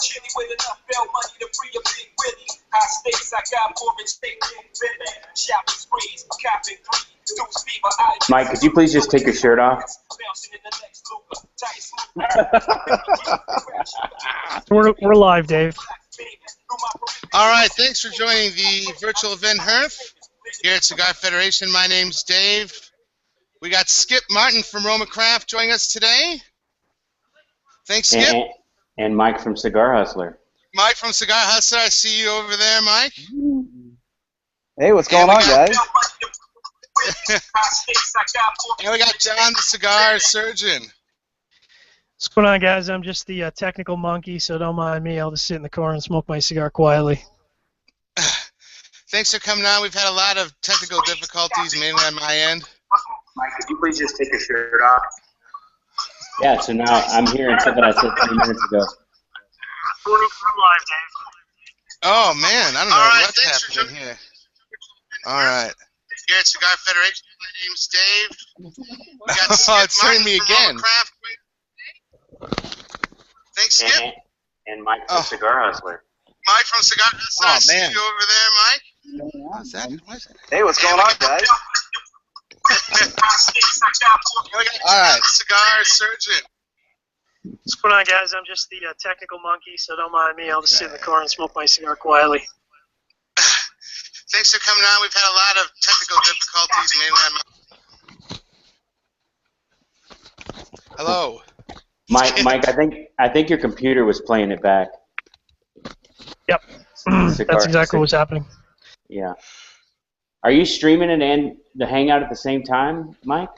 Chitty with enough bail money to free a big Willie. High stakes, I got more at stake than Billy. Shopping sprees, copping greed. Mike, could you please just take your shirt off? We're live, Dave. All right, thanks for joining the virtual event Herf here at Cigar Federation. My name's Dave. We got Skip Martin from RoMa Craft joining us today. Thanks, Skip. And Mike from Cigar Hustler. Mike from Cigar Hustler, I see you over there, Mike. Hey, what's going on, guys? And we got John, the cigar surgeon. What's going on, guys? I'm just the technical monkey, so don't mind me. I'll just sit in the corner and smoke my cigar quietly. Thanks for coming on. We've had a lot of technical difficulties, mainly on my end. Mike, could you please just take your shirt off? Yeah, so now I'm hearing something I said 3 minutes ago. We're live, Dave. Oh, man, I don't know what's happening here. All right. Here at Cigar Federation, my name's Dave. We got Skip It's turning me again. Thanks, Skip. And Mike from Cigar Hustler. Mike from Cigar Hustler. Oh, I see man. you over there, Mike. What's that? Hey, what's going on, guys? All right, cigar surgeon. What's going on, guys? I'm just the technical monkey, so don't mind me. I'll just sit in the corner and smoke my cigar quietly. Thanks for coming on. We've had a lot of technical difficulties, mainly on my... Hello. Mike, I think your computer was playing it back. Yep. That's exactly what's happening. Yeah. Are you streaming it and the Hangout at the same time, Mike?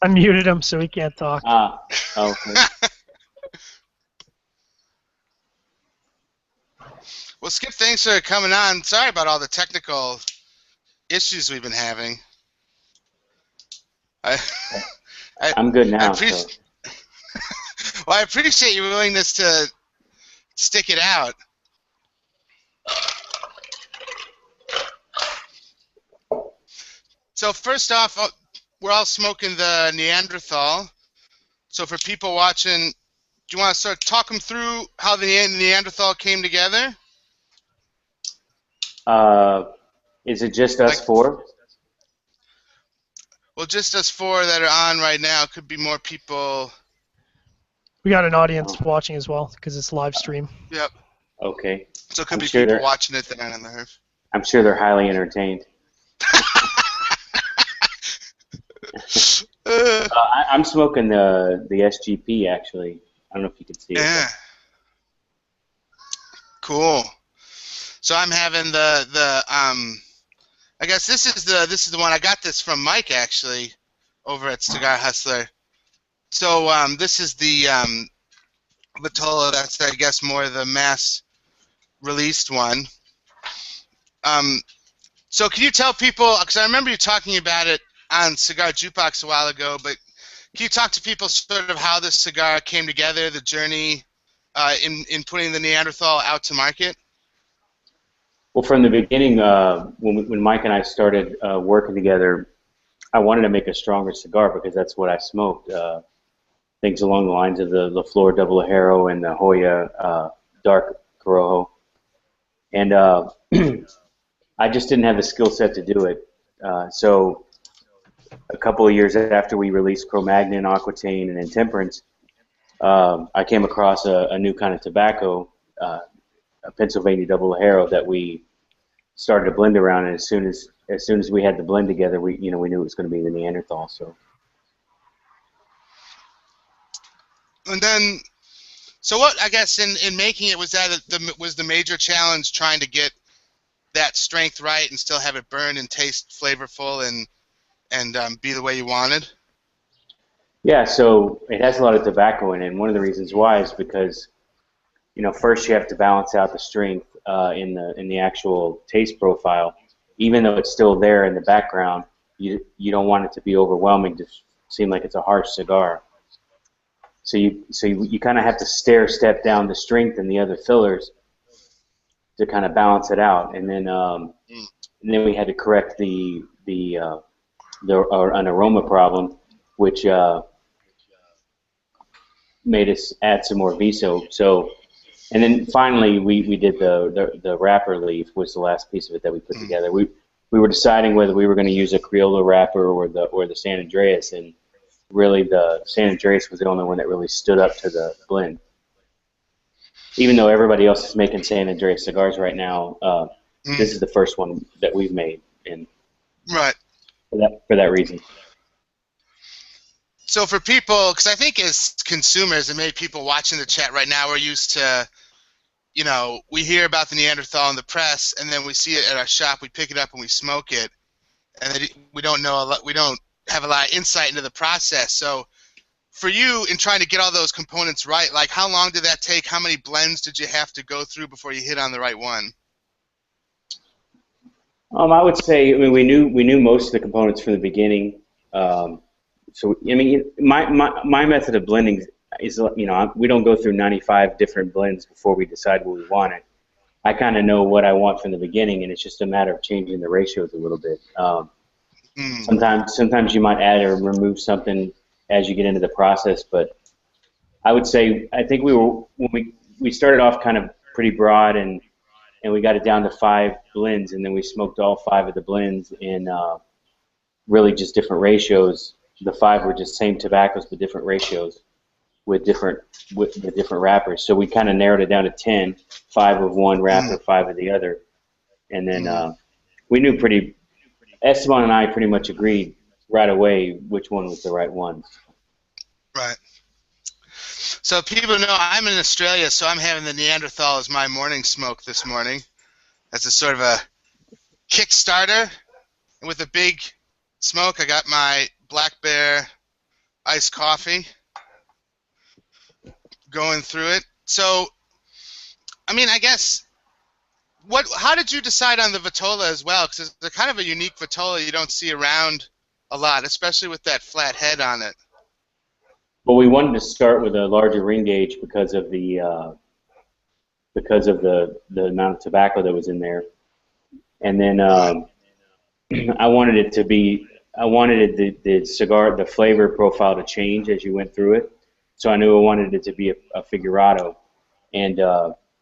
I muted him so he can't talk. Okay. Well, Skip, thanks for coming on. Sorry about all the technical issues we've been having. I'm good now. Well, I appreciate your willingness to stick it out. So first off, we're all smoking the Neanderthal. So for people watching, do you want to sort of talk them through how the Neanderthal came together? Is it just us four? Well, just us four that are on right now. Could be more people. We got an audience watching as well because it's live stream. Yep. Okay. So it could be people watching it that aren't on the Herf. I'm sure they're highly entertained. I'm smoking the SGP actually. I don't know if you can see it. Yeah. Cool. So I'm having I guess this is the one I got this from Mike actually over at Cigar Hustler. So this is the Vitola. That's I guess more the mass released one. So can you tell people, because I remember you talking about it on Cigar Jukebox a while ago, but can you talk to people sort of how this cigar came together, the journey in putting the Neanderthal out to market? Well, from the beginning, when Mike and I started working together, I wanted to make a stronger cigar because that's what I smoked. Things along the lines of the La Flor Double Ajero and the Hoya Dark Corojo. And I just didn't have the skill set to do it. So a couple of years after we released Cro-Magnon, Aquitaine, and Intemperance, I came across a new kind of tobacco, a Pennsylvania Double Ajero that we started to blend around, and as soon as we had the blend together, we knew it was going to be the Neanderthal. And then, so what I guess in making it was the major challenge trying to get that strength right and still have it burn and taste flavorful and be the way you wanted. Yeah, so it has a lot of tobacco in it, and one of the reasons why is because first you have to balance out the strength in the actual taste profile. Even though it's still there in the background, you don't want it to be overwhelming to seem like it's a harsh cigar. So you kind of have to step down the strength and the other fillers to kind of balance it out, and then we had to correct an aroma problem, which made us add some more viso. So, and then finally we did the wrapper leaf was the last piece of it that we put together. We were deciding whether we were going to use a Criollo wrapper or the San Andreas, and really the San Andreas was the only one that really stood up to the blend. Even though everybody else is making San Andreas cigars right now, this is the first one that we've made, and right. For that reason. So for people, because I think as consumers and maybe people watching the chat right now, we're used to, you know, we hear about the Neanderthal in the press, and then we see it at our shop, we pick it up and we smoke it, and we don't know a lot, we don't have a lot of insight into the process. So for you, in trying to get all those components right, like how long did that take? How many blends did you have to go through before you hit on the right one? I would say, I mean, we knew most of the components from the beginning. So I mean, my method of blending is, you know, we don't go through 95 different blends before we decide what we want it. I kind of know what I want from the beginning, and it's just a matter of changing the ratios a little bit. Sometimes you might add or remove something as you get into the process, but I would say I think when we started off kind of pretty broad, and we got it down to 5 blends, and then we smoked all 5 of the blends in really just different ratios. The 5 were just same tobaccos but different ratios with different wrappers. So we kind of narrowed it down to 10, 5 of one wrapper, 5 of the other, and then we knew Esteban and I pretty much agreed right away which one was the right one. Right. So people know I'm in Australia, so I'm having the Neanderthal as my morning smoke this morning. That's a sort of a Kickstarter. And with a big smoke, I got my Black Bear iced coffee going through it. So, I mean, I guess, how did you decide on the Vitola as well? Because it's kind of a unique Vitola you don't see around a lot, especially with that flat head on it. Well, we wanted to start with a larger ring gauge because of the amount of tobacco that was in there, and then I wanted the cigar, the flavor profile to change as you went through it. So I knew I wanted it to be a figurado, and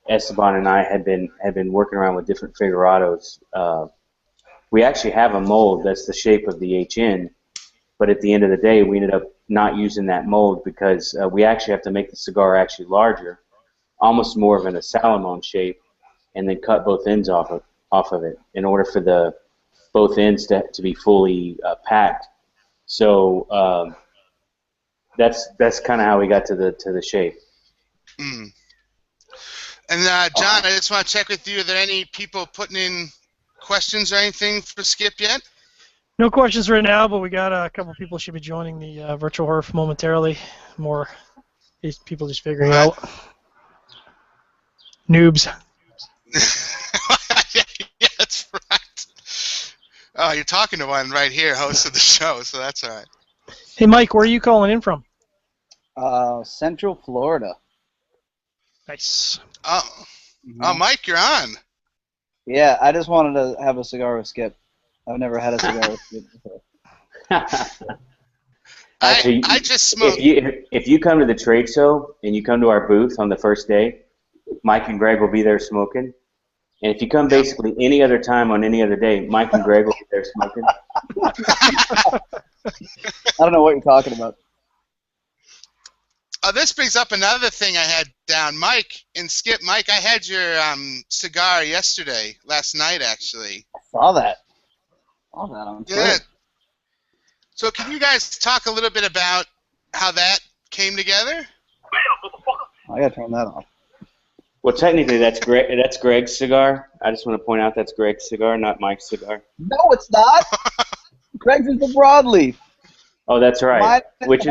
Esteban and I had been working around with different figurados. We actually have a mold that's the shape of the HN, but at the end of the day, we ended up not using that mold because we actually have to make the cigar actually larger, almost more of a Salomon shape, and then cut both ends off of it in order for both ends to be fully packed. So that's kind of how we got to the shape. Mm. And John, I just want to check with you. Are there any people putting in questions or anything for Skip yet? No questions right now, but we got a couple people should be joining the virtual Herf momentarily. More people just figuring out. Noobs. Yeah, that's right. Oh, you're talking to one right here, host of the show, so that's all right. Hey, Mike, where are you calling in from? Central Florida. Nice. Oh, Mike, you're on. Yeah, I just wanted to have a cigar with Skip. I've never had a cigar with Skip before. Actually, I just smoked. If you come to the trade show and you come to our booth on the first day, Mike and Greg will be there smoking. And if you come basically any other time on any other day, Mike and Greg will be there smoking. I don't know what you're talking about. This brings up another thing I had down. Mike and Skip, Mike, I had your cigar last night actually. I saw that. On Twitter. Yeah. So can you guys talk a little bit about how that came together? I gotta turn that off. Well, technically, that's Greg's cigar. I just want to point out that's Greg's cigar, not Mike's cigar. No, it's not. Greg's is the broadleaf. Oh, that's right. Which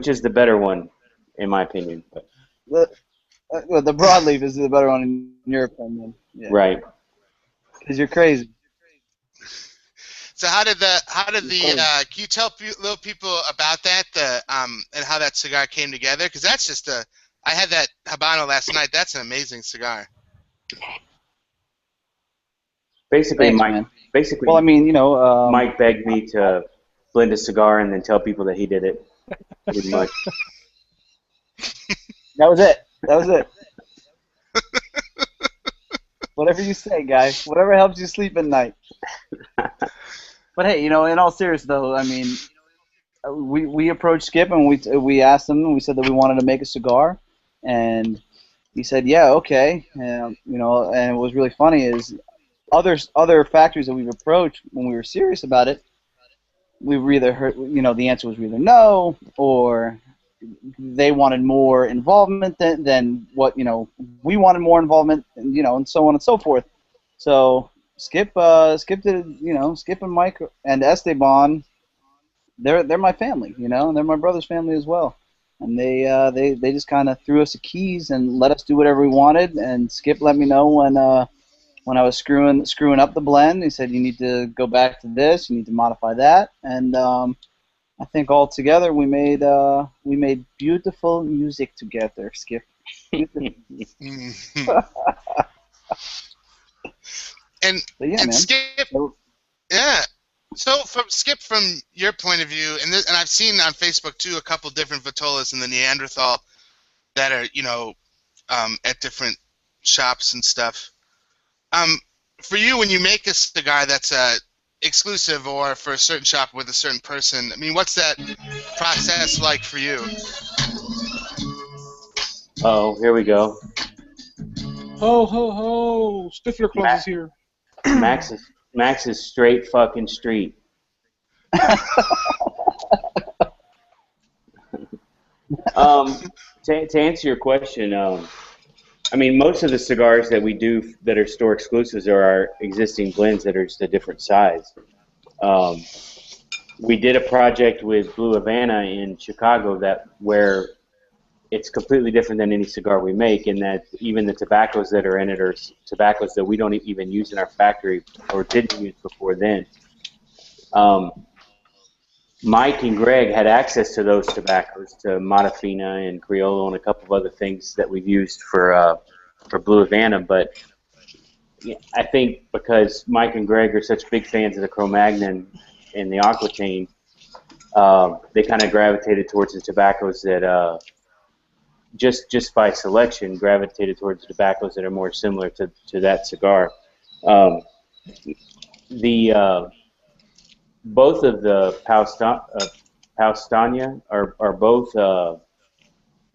is the better one, in my opinion. The broadleaf is the better one in your opinion. Yeah. Right. Because you're crazy. So how did can you tell little people about that, and how that cigar came together? Because that's just I had that Habano last night. That's an amazing cigar. Basically, Thanks, well, I mean, Mike begged me to blend a cigar and then tell people that he did it. Pretty much. That was it. That was it. Whatever you say, guy. Whatever helps you sleep at night. But hey, in all seriousness, though, I mean, we approached Skip and we asked him. We said that we wanted to make a cigar, and he said, "Yeah, okay." And and it was really funny is other factories that we've approached when we were serious about it, we were either heard, the answer was either no, or they wanted more involvement than what we wanted more involvement, and so on and so forth. So Skip did, Skip and Mike and Esteban, they're my family, and they're my brother's family as well. And they just kind of threw us the keys and let us do whatever we wanted. And Skip let me know when I was screwing up the blend. He said, you need to go back to this, you need to modify that, and I think all together we made beautiful music together, Skip. And yeah, and man. Skip, yeah. So from your point of view, and I've seen on Facebook too a couple different Vitolas in the Neanderthal that are at different shops and stuff. For you, when you make a cigar that's exclusive or for a certain shop with a certain person, I mean, what's that process like for you? Oh, here we go. Ho ho ho! Stifler Claus is here. Max is straight fucking street. To answer your question, I mean, most of the cigars that we do that are store exclusives are our existing blends that are just a different size. We did a project with Blue Havana in Chicago where it's completely different than any cigar we make, in that even the tobaccos that are in it are tobaccos that we don't even use in our factory or didn't use before then. Mike and Greg had access to those tobaccos, to Matafina and Criollo and a couple of other things that we've used for Blue Havana, but I think because Mike and Greg are such big fans of the Cro-Magnon and the Aquitaine, they kind of gravitated towards the tobaccos that, just by selection, gravitated towards the tobaccos that are more similar to that cigar. Both of the Paustania are both,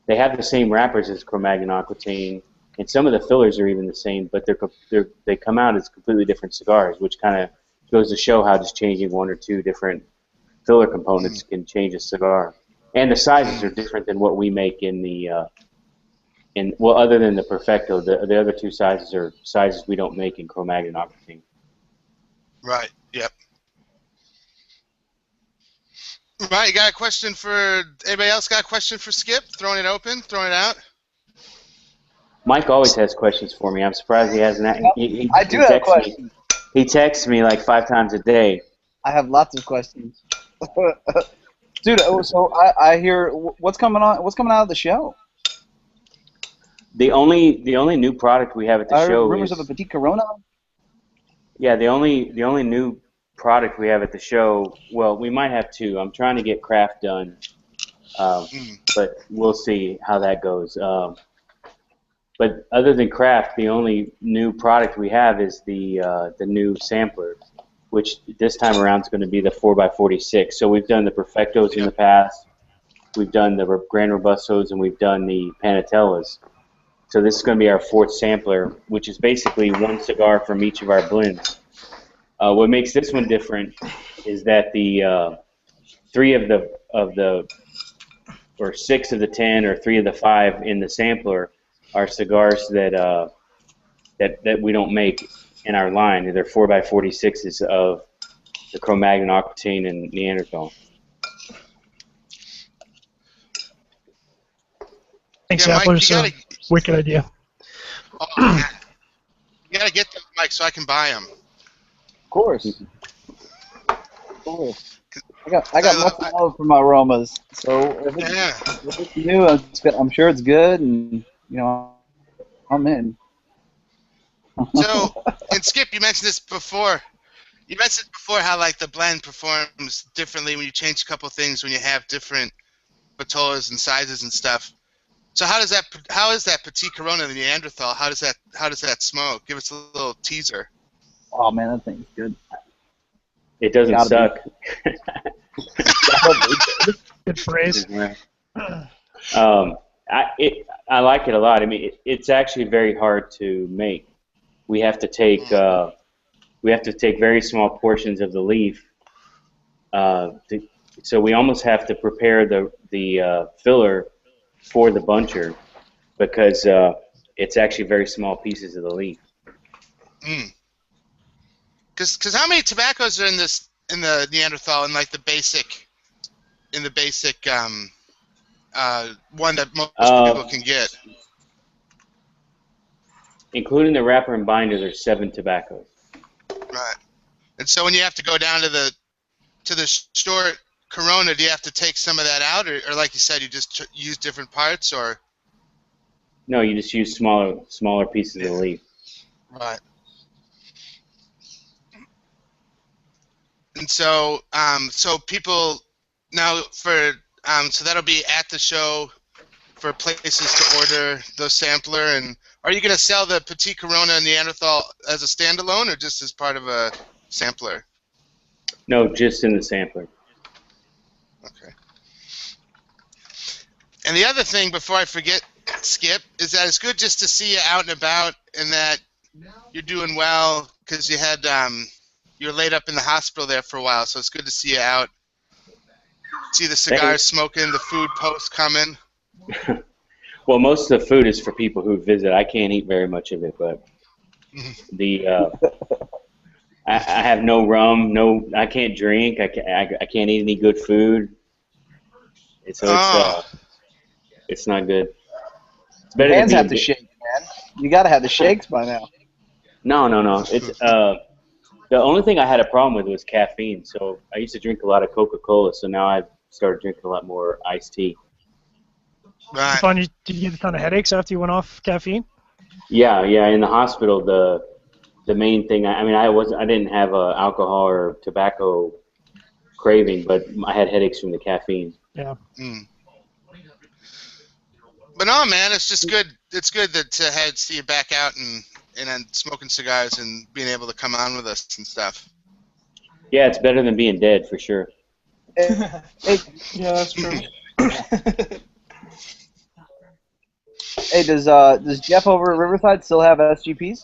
they have the same wrappers as Cro-Magnon Aquitaine, and some of the fillers are even the same, but they come out as completely different cigars, which kind of goes to show how just changing one or two different filler components can change a cigar. And the sizes are different than what we make in the, well, other than the Perfecto, the other two sizes are sizes we don't make in Cro-Magnon Aquitaine. Right, yep. Right, you got a question for anybody else? Got a question for Skip? Throwing it open, throwing it out. Mike always has questions for me. I'm surprised he hasn't. I do have questions. He texts me like 5 times a day. I have lots of questions, dude. So I hear what's coming out of the show. The only new product we have at the show rumors is of a Petit Corona. Yeah, the only new product we have at the show, well, we might have two. I'm trying to get craft done, but we'll see how that goes. But other than craft, the only new product we have is the new sampler, which this time around is going to be the 4x46. So we've done the Perfectos in the past, we've done the Grand Robustos, and we've done the Panatellas. So this is going to be our 4th sampler, which is basically one cigar from each of our blends. What makes this one different is that the 3 of the or 6 of the 10 or 3 of the 5 in the sampler are cigars that we don't make in our line. They're 4x46s of the Cro-Magnon, Aquitaine, and Neanderthal. Thanks, Yeah, Mike, Samplers. Wicked idea. Oh, yeah. You gotta get them, Mike, so I can buy them. Of course. I got much love for my RoMas. So if it's new, I'm sure it's good, and I'm in. So, and Skip, you mentioned this before. You mentioned before how like the blend performs differently when you change a couple things when you have different vitolas and sizes and stuff. So how is that Petit Corona, the Neanderthal? How does that smoke? Give us a little teaser. Oh man, that thing's good. It doesn't Gotta suck. Good phrase. I like it a lot. I mean, it's actually very hard to make. We have to take very small portions of the leaf. So we almost have to prepare the filler for the buncher because it's actually very small pieces of the leaf. Because how many tobaccos are in the Neanderthal in like the basic one that most people can get? Including the wrapper and binder, there's 7 tobaccos. Right. And so when you have to go down to the short Corona, do you have to take some of that out, or like you said, you just use different parts, or? No, you just use smaller pieces of the leaf. Right. And so, so people now so that'll be at the show for places to order the sampler. And are you going to sell the Petit Corona Neanderthal as a standalone, or just as part of a sampler? No, just in the sampler. Okay. And the other thing, before I forget, Skip, is that it's good just to see you out and about, and that you're doing well, because you had you were laid up in the hospital there for a while, so it's good to see you out. See the cigars smoking, the food post coming. Well, most of the food is for people who visit. I can't eat very much of it, but I have no rum, I can't drink, I can't eat any good food. It's not good. It's better Hands than have to shake, man. You gotta have the shakes by now. No. It's the only thing I had a problem with was caffeine. So I used to drink a lot of Coca-Cola. So now I've started drinking a lot more iced tea. Right. Did you get a ton of headaches after you went off caffeine? Yeah. In the hospital, the main thing. I didn't have alcohol or tobacco craving, but I had headaches from the caffeine. Yeah. But no, man, it's just good. It's good to see you back out and smoking cigars and being able to come on with us and stuff. Yeah, it's better than being dead for sure. Yeah, that's true. Hey, does Jeff over at Riverside still have SGPs?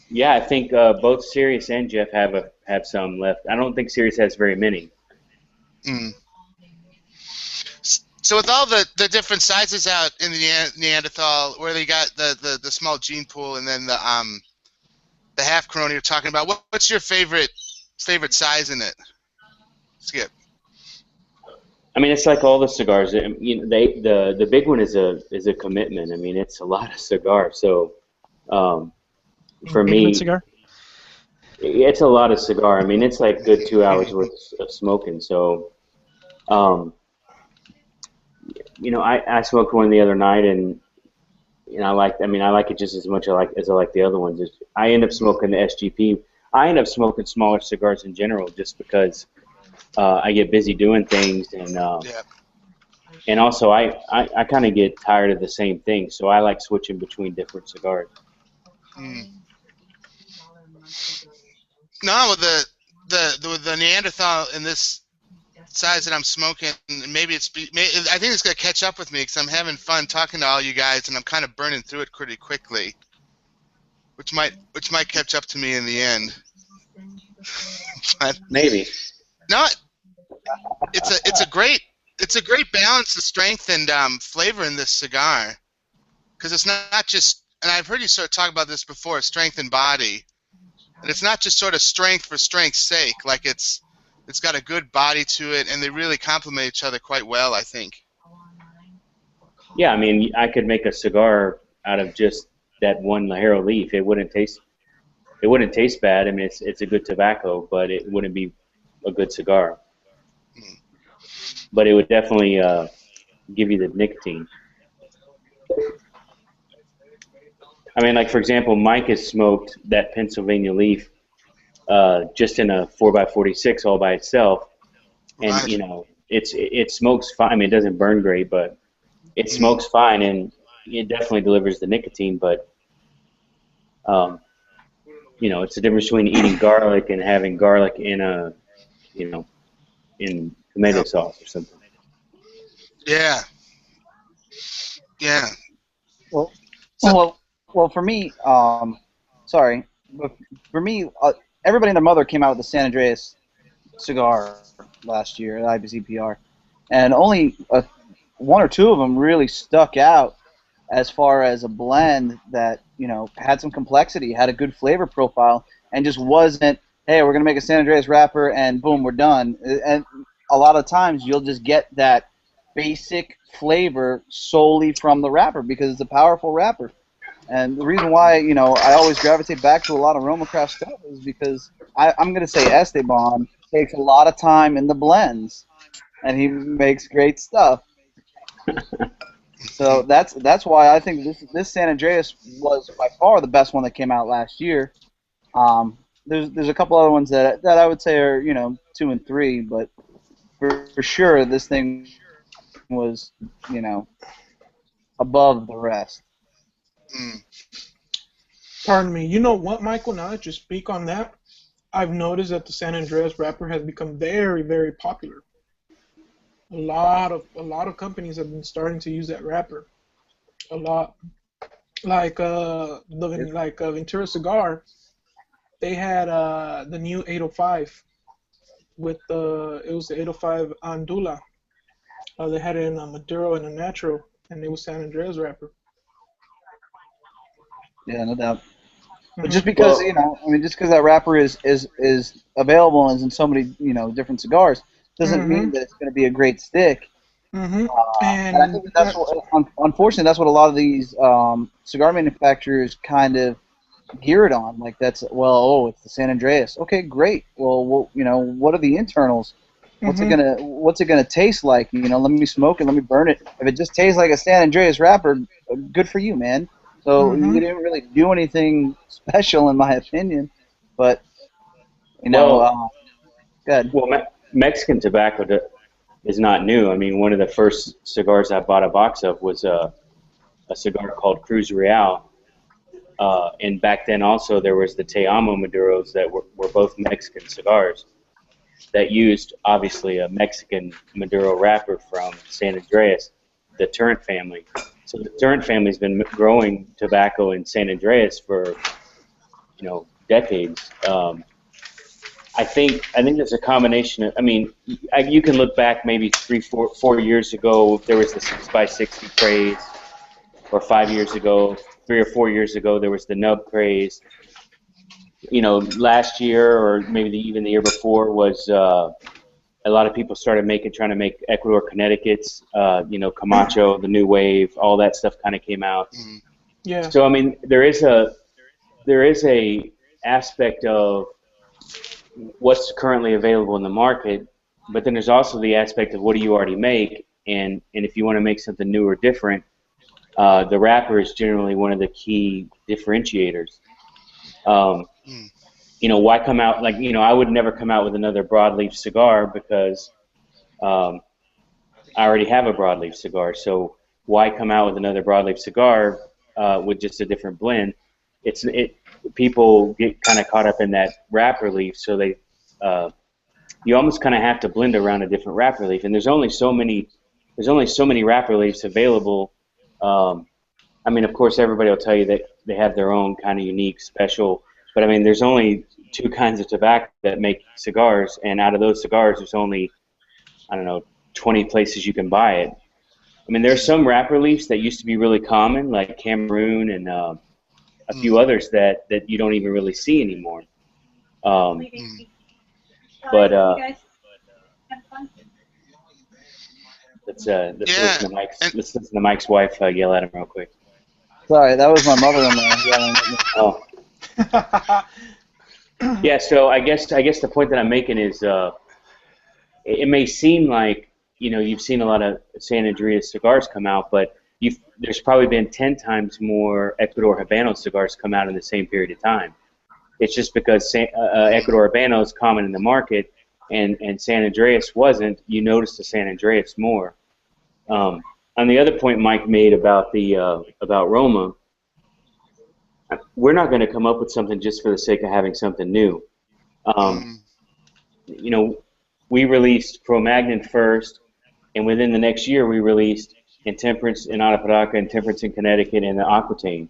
Yeah, I think both Sirius and Jeff have some left. I don't think Sirius has very many. So with all the different sizes out in the Neanderthal, where they got the small gene pool and then the half Corona you're talking about, what's your favorite size in it, Skip? I mean, it's like all the cigars. The big one is a commitment. I mean, it's a lot of cigar. So for me, cigar? It's a lot of cigar. I mean, it's like good 2 hours worth of smoking. So, I smoked one the other night, and I like it just as much as I like the other ones. I end up smoking the SGP. I end up smoking smaller cigars in general, just because I get busy doing things, and also I kind of get tired of the same thing. So I like switching between different cigars. No, with the Neanderthal in this size that I'm smoking, I think it's gonna catch up with me because I'm having fun talking to all you guys, and I'm kind of burning through it pretty quickly, which might catch up to me in the end. But Maybe. no, it's a great balance of strength and flavor in this cigar, because it's not just, and I've heard you sort of talk about this before, strength and body, and it's not just sort of strength for strength's sake. Like it's got a good body to it, and they really complement each other quite well, I think. Yeah, I mean, I could make a cigar out of just that one Lajero leaf. It wouldn't taste bad. I mean, it's a good tobacco, but it wouldn't be a good cigar. But it would definitely give you the nicotine. I mean, like for example, Mike has smoked that Pennsylvania leaf just in a 4x46 all by itself, and Right. it smokes fine. I mean, it doesn't burn great, but it smokes fine, and it definitely delivers the nicotine, but you know, it's the difference between eating garlic and having garlic in a, you know, in tomato Yep. sauce or something. Yeah. Yeah. Well, So, well, for me, sorry, but for me, everybody and their mother came out with the San Andreas cigar last year at IBCPR, and only one or two of them really stuck out as far as a blend that, you know, had some complexity, had a good flavor profile, and just wasn't, hey, we're gonna make a San Andreas wrapper and boom, we're done. And a lot of times you'll just get that basic flavor solely from the wrapper because it's a powerful wrapper. And the reason why, you know, I always gravitate back to a lot of RoMa Craft stuff is because I'm going to say Esteban takes a lot of time in the blends, and he makes great stuff. So that's why I think this San Andreas was by far the best one that came out last year. There's a couple other ones that I would say are, you know, 2 and 3, but for sure this thing was, you know, above the rest. mm, Pardon me. You know what, Michael? Now that you speak on that, I've noticed that the San Andreas wrapper has become very, very popular. A lot of companies have been starting to use that wrapper. A lot. Like Ventura Cigar, they had the new 805 with it was the 805 Andula. They had it in a Maduro and a Natural, and it was San Andreas wrapper. Yeah, no doubt. But Mhm. just because, Well, you know, I mean, just because that wrapper is available and is in so many, you know, different cigars, doesn't mean Mhm. that it's going to be a great stick. Mhm. And I think that's what, unfortunately, that's what a lot of these cigar manufacturers kind of gear it on. Like that's, well, oh, it's the San Andreas. Okay, great. Well, you know, what are the internals? Mhm. What's it gonna taste like? You know, let me smoke it, let me burn it. If it just tastes like a San Andreas wrapper, good for you, man. So you Mhm. didn't really do anything special, in my opinion. But you know, well, good. Mexican tobacco is not new. I mean, one of the first cigars I bought a box of was a cigar called Cruz Real. And back then also there was the Te Amo Maduros that were both Mexican cigars that used obviously a Mexican Maduro wrapper from San Andreas, the Turrent family. So the Turrent family's been growing tobacco in San Andreas for, you know, decades. I think there's a combination of. I mean, you can look back maybe 4 years ago. There was the 6x60 craze, or 5 years ago, 3 or 4 years ago, there was the nub craze. You know, last year or maybe even the year before was a lot of people started trying to make Ecuador Connecticut's. You know, Camacho, the new wave, all that stuff kind of came out. mm, Yeah. So I mean, there is a aspect of what's currently available in the market, but then there's also the aspect of what do you already make, and if you want to make something new or different, the wrapper is generally one of the key differentiators. Um, mm, you know, why come out like, you know, I would never come out with another broadleaf cigar because um, I already have a broadleaf cigar. So why come out with another broadleaf cigar with just a different blend? People get kind of caught up in that wrapper leaf, so uh, you almost kind of have to blend around a different wrapper leaf, and there's only so many wrapper leaves available. Um, I mean, of course, everybody will tell you that they have their own kind of unique, special. But I mean, there's only two kinds of tobacco that make cigars, and out of those cigars, there's only, I don't know, 20 places you can buy it. I mean, there's some wrapper leaves that used to be really common, like Cameroon and a few mm, others that you don't even really see anymore. Um, mm. but let's Yeah. listen to Mike's And let's listen to Mike's wife yell at him real quick. Sorry, that was my mother-in-law yelling at me. Oh, yeah. So I guess the point that I'm making is it may seem like, you know, you've seen a lot of San Andreas cigars come out, but there's probably been 10 times more Ecuador Habano cigars come out in the same period of time. It's just because Ecuador Habano is common in the market, and San Andreas wasn't. You notice the San Andreas more. Um, on the other point Mike made about the about RoMa, we're not going to come up with something just for the sake of having something new. You know, we released Cro-Magnon first, and within the next year we released Intemperance in Arapiraca, Intemperance in Connecticut, and the Aquitaine.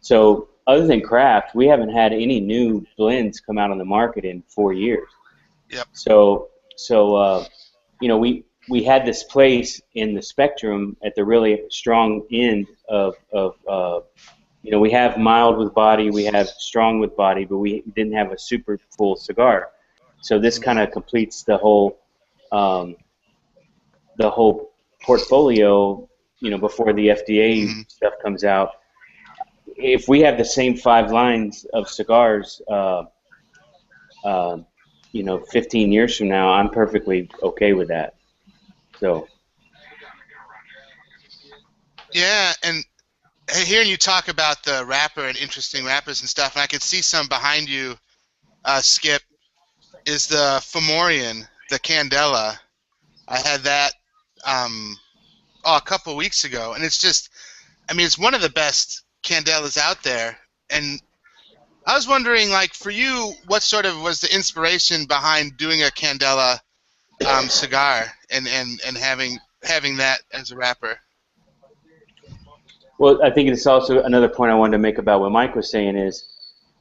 So other than craft, we haven't had any new blends come out on the market in 4 years. Yep. So you know, we had this place in the spectrum at the really strong end of you know, we have mild with body, we have strong with body, but we didn't have a super full cigar. So this kind of completes the whole portfolio, you know, before the FDA stuff comes out. If we have the same 5 lines of cigars, you know, 15 years from now, I'm perfectly okay with that. So. Yeah, and hearing you talk about the wrapper and interesting wrappers and stuff, and I could see some behind you, Skip, is the Fomorian, the Candela. I had that a couple of weeks ago, and it's just, I mean, it's one of the best Candelas out there. And I was wondering, like, for you, what sort of was the inspiration behind doing a Candela cigar and having that as a wrapper? Well, I think it's also another point I wanted to make about what Mike was saying is,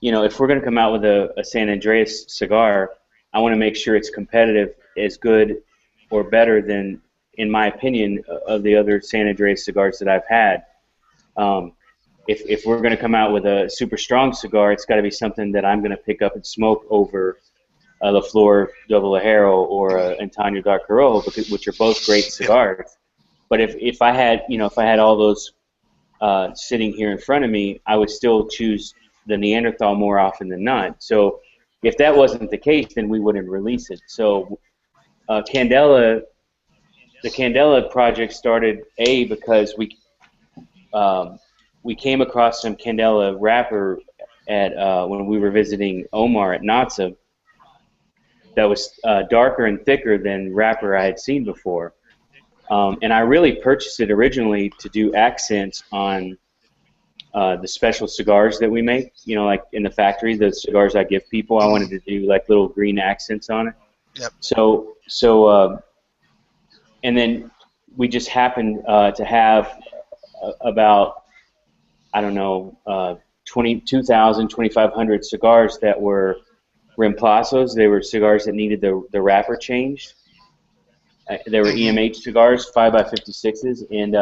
you know, if we're going to come out with a San Andreas cigar, I want to make sure it's competitive, as good or better than, in my opinion, of the other San Andreas cigars that I've had. If we're going to come out with a super strong cigar, it's got to be something that I'm going to pick up and smoke over La Flor Double Ajero or Antonio Dark Corojo, which are both great cigars. But if I had, you know, if I had all those sitting here in front of me, I would still choose the Neanderthal more often than not. So if that wasn't the case, then we wouldn't release it. So Candela, the Candela project started because we came across some Candela wrapper at when we were visiting Omar at Natsa that was darker and thicker than wrapper I had seen before. And I really purchased it originally to do accents on the special cigars that we make. You know, like in the factory, the cigars I give people, I wanted to do like little green accents on it. Yep. So and then we just happened to have about, I don't know, 2,000, 2,500 cigars that were reemplazos. They were cigars that needed the wrapper changed. They were EMH cigars, 5x56s, and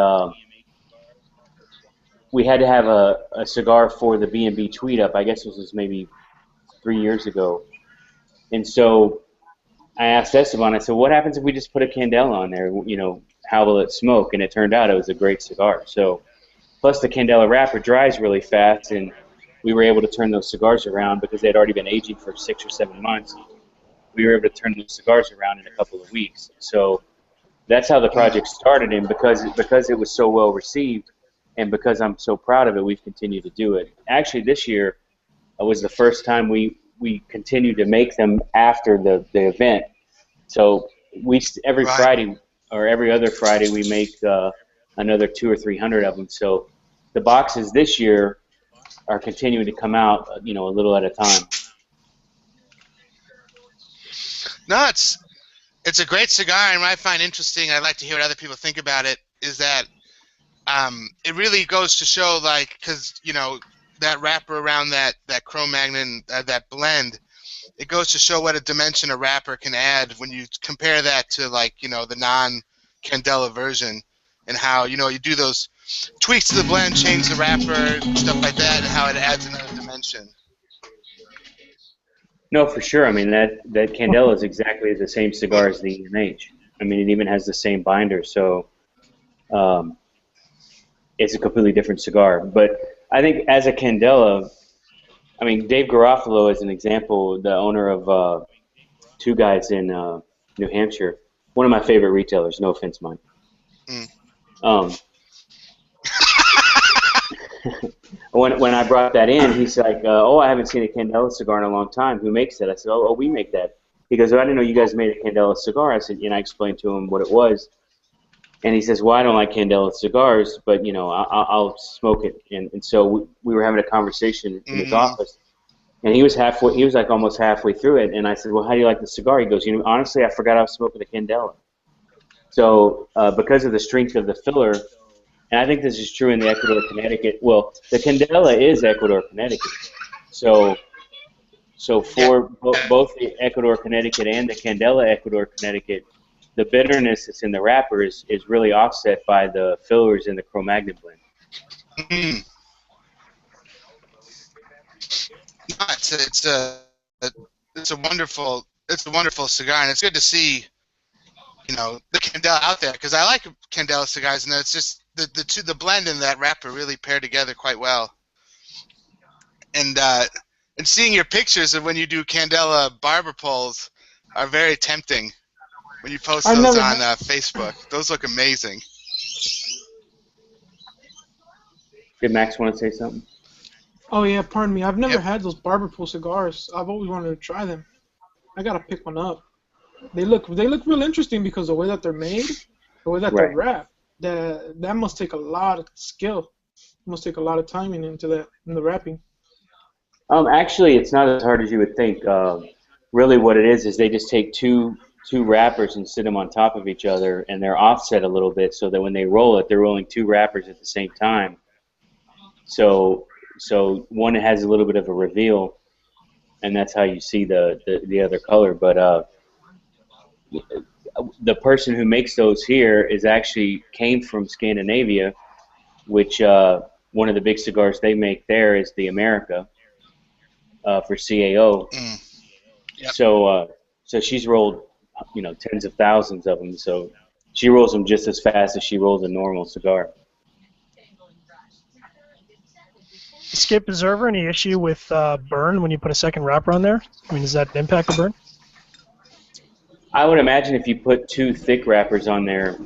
we had to have a cigar for the B&B Tweet Up. I guess this was maybe 3 years ago. And so I asked Esteban, I said, what happens if we just put a Candela on there? You know, how will it smoke? And it turned out it was a great cigar. So, plus the Candela wrapper dries really fast, and we were able to turn those cigars around because they had already been aging for 6 or 7 months. We were able to turn those cigars around in a couple of weeks. So that's how the project started, and because it was so well received, and because I'm so proud of it, we've continued to do it. Actually, this year was the first time we continued to make them after the event. So every Friday or every other Friday we make another 200 or 300 of them. So the boxes this year are continuing to come out, you know, a little at a time. No, it's a great cigar, and what I find interesting, I'd like to hear what other people think about it, is that it really goes to show, like, because, you know, that wrapper around that Cro-Magnon, that blend, it goes to show what a dimension a wrapper can add when you compare that to, like, you know, the non-Candela version, and how, you know, you do those tweaks to the blend, change the wrapper, stuff like that, and how it adds another dimension. No, for sure. I mean, that Candela is exactly the same cigar as the EMH. I mean, it even has the same binder, so it's a completely different cigar. But I think as a Candela, I mean, Dave Garofalo is an example, the owner of Two Guys in New Hampshire, one of my favorite retailers, no offense, Mike. When I brought that in, he's like, oh, I haven't seen a Candela cigar in a long time. Who makes it? I said, oh, we make that. He goes, oh, I didn't know you guys made a Candela cigar. I said, and I explained to him what it was. And he says, well, I don't like Candela cigars, but, I'll smoke it. And so we were having a conversation in his office, and he was like almost halfway through it. And I said, well, how do you like the cigar? He goes, honestly, I forgot I was smoking a Candela. So because of the strength of the filler, and I think this is true in the Ecuador, Connecticut. Well, the Candela is Ecuador, Connecticut. So for both the Ecuador, Connecticut and the Candela, Ecuador, Connecticut, the bitterness that's in the wrapper is really offset by the fillers in the Cro-Magnon blend. Mm. No, it's a wonderful cigar, and it's good to see, the Candela out there, because I like Candela cigars, and it's just the blend in that wrapper really pair together quite well. And seeing your pictures of when you do Candela barber poles are very tempting. When you post those on Facebook, those look amazing. Did Max want to say something? Oh yeah, pardon me. I've never had those barber pole cigars. I've always wanted to try them. I gotta pick one up. They look real interesting because the way that they're made, the way that they're wrapped. That must take a lot of skill. It must take a lot of timing into that in the wrapping. Actually, it's not as hard as you would think. Really, what it is they just take two wrappers and sit them on top of each other, and they're offset a little bit so that when they roll it, they're rolling two wrappers at the same time. So one has a little bit of a reveal, and that's how you see the other color. But the person who makes those here came from Scandinavia, which one of the big cigars they make there is the America for CAO. Mm. Yep. So she's rolled tens of thousands of them. So she rolls them just as fast as she rolls a normal cigar. Skip, is there ever any issue with burn when you put a second wrapper on there? I mean, does that impact the burn? I would imagine if you put two thick wrappers on there,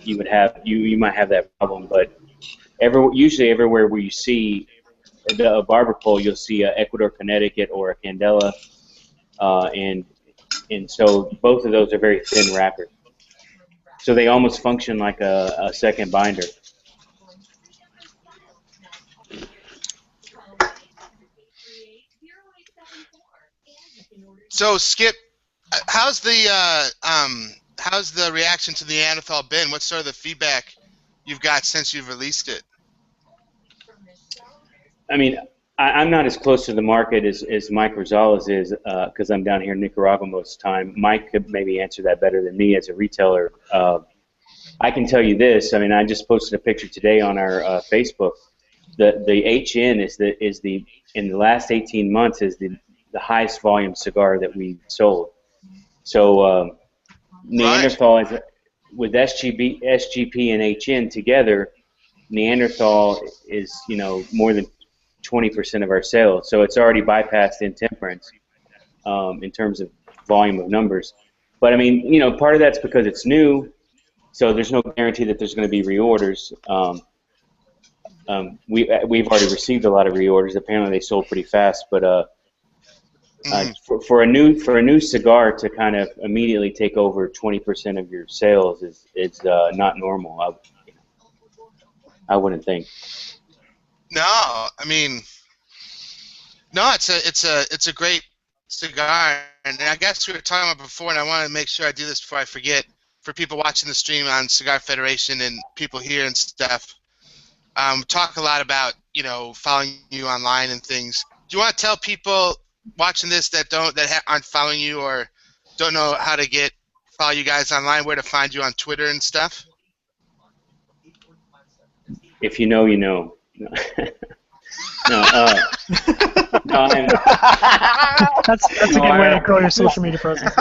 you might have that problem. But usually everywhere where you see a barber pole, you'll see a Ecuador, Connecticut or a Candela, and so both of those are very thin wrappers. So they almost function like a second binder. So Skip, how's the reaction to the Neanderthal been? What's sort of the feedback you've got since you've released it? I mean, I'm not as close to the market as Mike Rosales is because I'm down here in Nicaragua most of the time. Mike could maybe answer that better than me as a retailer. I can tell you this. I mean, I just posted a picture today on our Facebook. The HN is in the last 18 months is the highest volume cigar that we sold. So Neanderthal is with SGP and HN together. Neanderthal is more than 20% of our sales, so it's already bypassed Intemperance in terms of volume of numbers. But I mean, part of that's because it's new, so there's no guarantee that there's going to be reorders. We've already received a lot of reorders. Apparently, they sold pretty fast, but for a new cigar to kind of immediately take over 20% of your sales is not normal. I wouldn't think. No, I mean, no, it's a great cigar, and I guess we were talking about before, and I want to make sure I do this before I forget. For people watching the stream on Cigar Federation and people here and stuff, talk a lot about following you online and things. Do you want to tell people watching this that aren't following you or don't know how to follow you guys online, where to find you on Twitter and stuff? If you know, you know. No, that's a good way to grow your social media presence.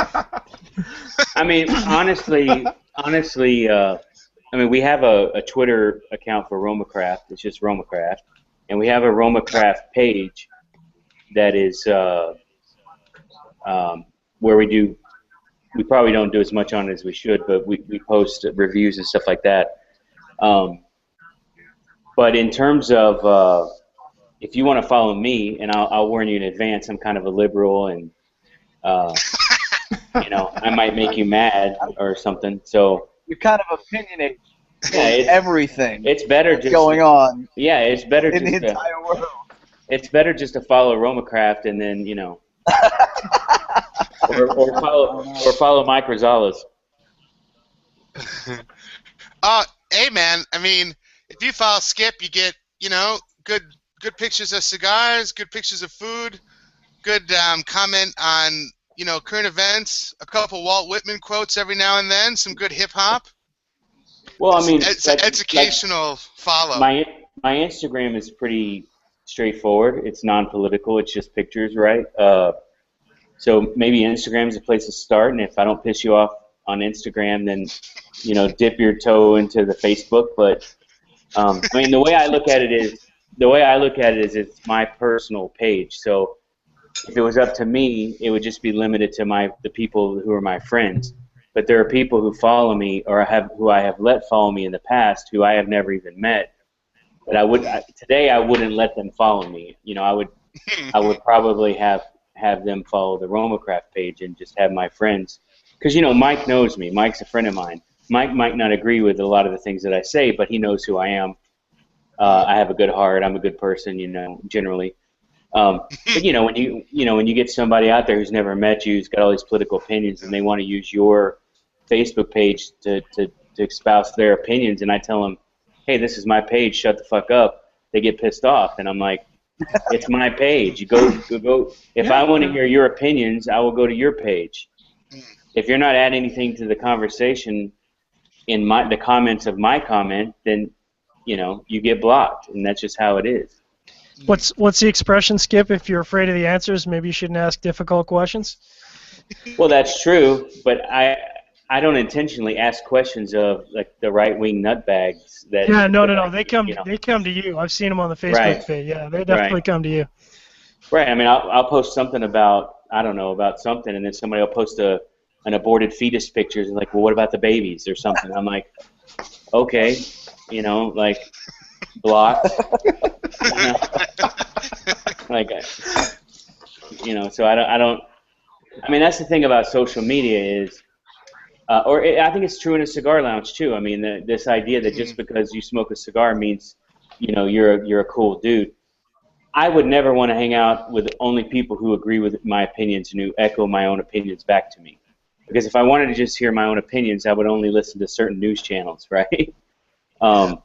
I mean, honestly, I mean, we have a Twitter account for RoMa Craft. It's just RoMa Craft, and we have a RoMa Craft page that is where we probably don't do as much on it as we should, but we post reviews and stuff like that. But in terms of if you want to follow me, and I'll warn you in advance, I'm kind of a liberal, and I might make you mad or something. So you're kind of opinionated Yeah, in everything it's better just going on yeah, it's better in the just to, entire world. it's better just to follow RoMaCraft and then or follow Mike Rosales. Hey man, I mean, if you follow Skip, you get good pictures of cigars, good pictures of food, good comment on current events, a couple Walt Whitman quotes every now and then, some good hip hop. Well, I mean, It's an educational follow. My Instagram is pretty straightforward. It's non-political. It's just pictures, right? So maybe Instagram is a place to start. And if I don't piss you off on Instagram, then dip your toe into the Facebook. But I mean, the way I look at it is it's my personal page. So if it was up to me, it would just be limited to the people who are my friends. But there are people who follow me or who I have let follow me in the past who I have never even met. But today I wouldn't let them follow me. I would probably have them follow the RoMaCraft page and just have my friends. Because Mike knows me. Mike's a friend of mine. Mike might not agree with a lot of the things that I say, but he knows who I am. I have a good heart. I'm a good person, generally. But when you get somebody out there who's never met you, who's got all these political opinions, and they want to use your Facebook page to espouse their opinions, and I tell them, hey, this is my page, shut the fuck up, they get pissed off, and I'm like, it's my page. You go. If I want to hear your opinions, I will go to your page. If you're not adding anything to the conversation in the comments of my comment, then you get blocked, and that's just how it is. What's the expression, Skip? If you're afraid of the answers, maybe you shouldn't ask difficult questions. Well, that's true, but I don't intentionally ask questions of like the right-wing nutbags. No. They come to you. I've seen them on the Facebook page. Yeah, they definitely come to you. Right. I mean, I'll post something about something, and then somebody will post an aborted fetus pictures and like, well, what about the babies or something? I'm like, okay, like blocked. Like, so I don't. I mean, that's the thing about social media is. I think it's true in a cigar lounge too. I mean, this idea that just because you smoke a cigar means, you're a cool dude. I would never want to hang out with only people who agree with my opinions and who echo my own opinions back to me. Because if I wanted to just hear my own opinions, I would only listen to certain news channels, right? So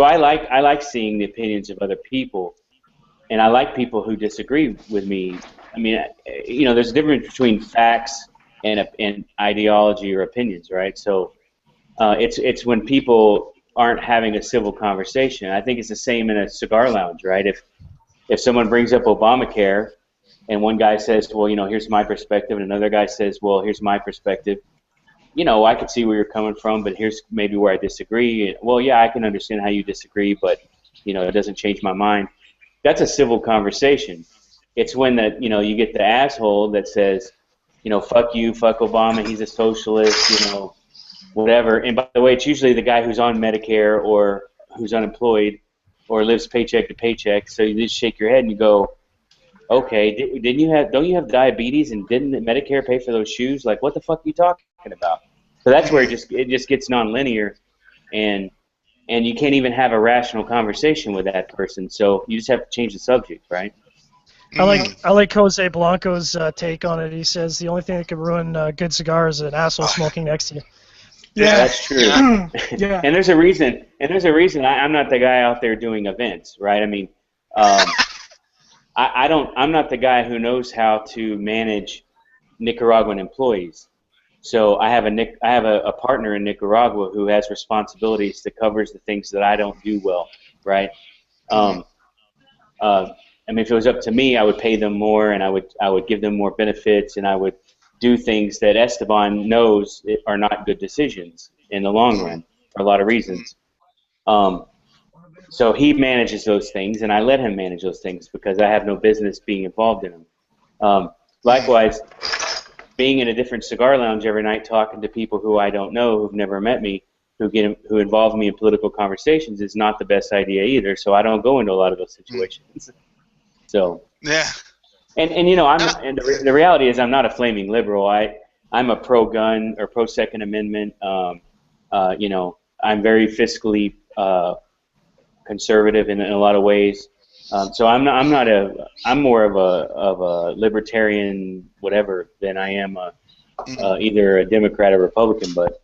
I like seeing the opinions of other people, and I like people who disagree with me. I mean, there's a difference between facts and ideology or opinions, right? So it's when people aren't having a civil conversation. I think it's the same in a cigar lounge, right? If someone brings up Obamacare and one guy says, well, here's my perspective, and another guy says, well, here's my perspective, I can see where you're coming from, but here's maybe where I disagree. Well, yeah, I can understand how you disagree, but it doesn't change my mind. That's a civil conversation. It's when you get the asshole that says, fuck you, fuck Obama, he's a socialist, whatever. And by the way, it's usually the guy who's on Medicare or who's unemployed or lives paycheck to paycheck. So you just shake your head and you go, okay, don't you have diabetes and didn't Medicare pay for those shoes? Like, what the fuck are you talking about? So that's where it just gets nonlinear, and you can't even have a rational conversation with that person. So you just have to change the subject, right? I like Jose Blanco's take on it. He says the only thing that can ruin good cigar is an asshole smoking next to you. Yeah, that's true. Yeah. And there's a reason. I'm not the guy out there doing events, right? I mean, I'm not the guy who knows how to manage Nicaraguan employees. So I have a partner in Nicaragua who has responsibilities that covers the things that I don't do well, right? I mean, if it was up to me, I would pay them more, and I would give them more benefits, and I would do things that Esteban knows are not good decisions in the long run for a lot of reasons. So he manages those things, and I let him manage those things because I have no business being involved in them. Likewise, being in a different cigar lounge every night, talking to people who I don't know, who've never met me, who involve me in political conversations is not the best idea either. So I don't go into a lot of those situations. So yeah, and the reality is I'm not a flaming liberal. I I'm a pro-gun or pro-Second Amendment. You know, I'm very fiscally conservative in a lot of ways. So I'm more of a libertarian whatever than I am either a Democrat or Republican. But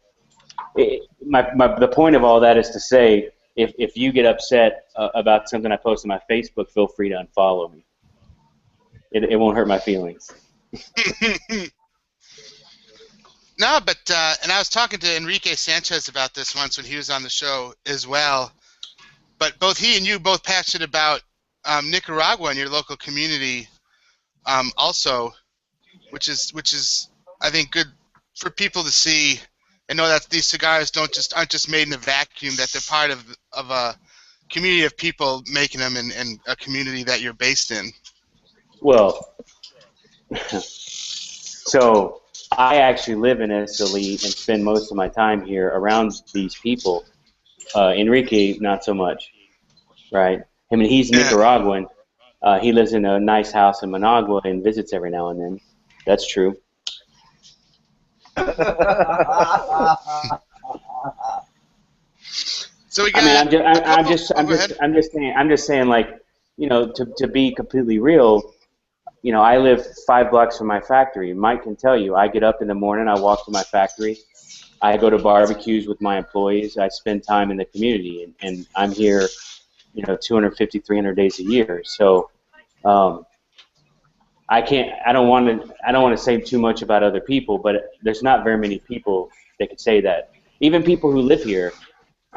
the point of all that is to say, if you get upset about something I post on my Facebook, feel free to unfollow me. It won't hurt my feelings. No, but and I was talking to Enrique Sanchez about this once when he was on the show as well. But both he and you both passionate about Nicaragua and your local community, also, which is I think good for people to see and know that these cigars aren't just made in a vacuum. That they're part of a community of people making them, and a community that you're based in. Well, so I actually live in Esteli and spend most of my time here around these people. Enrique, not so much, right? I mean, he's Nicaraguan. He lives in a nice house in Managua and visits every now and then. That's true. So we got. I mean, I'm just saying, like, you know, to be completely real, you know, I live 5 blocks from my factory. Mike can tell you, I get up in the morning, I walk to my factory, I go to barbecues with my employees, I spend time in the community, and I'm here, you know, 250, 300 days a year. So I don't want to say too much about other people, but there's not very many people that can say that. Even people who live here,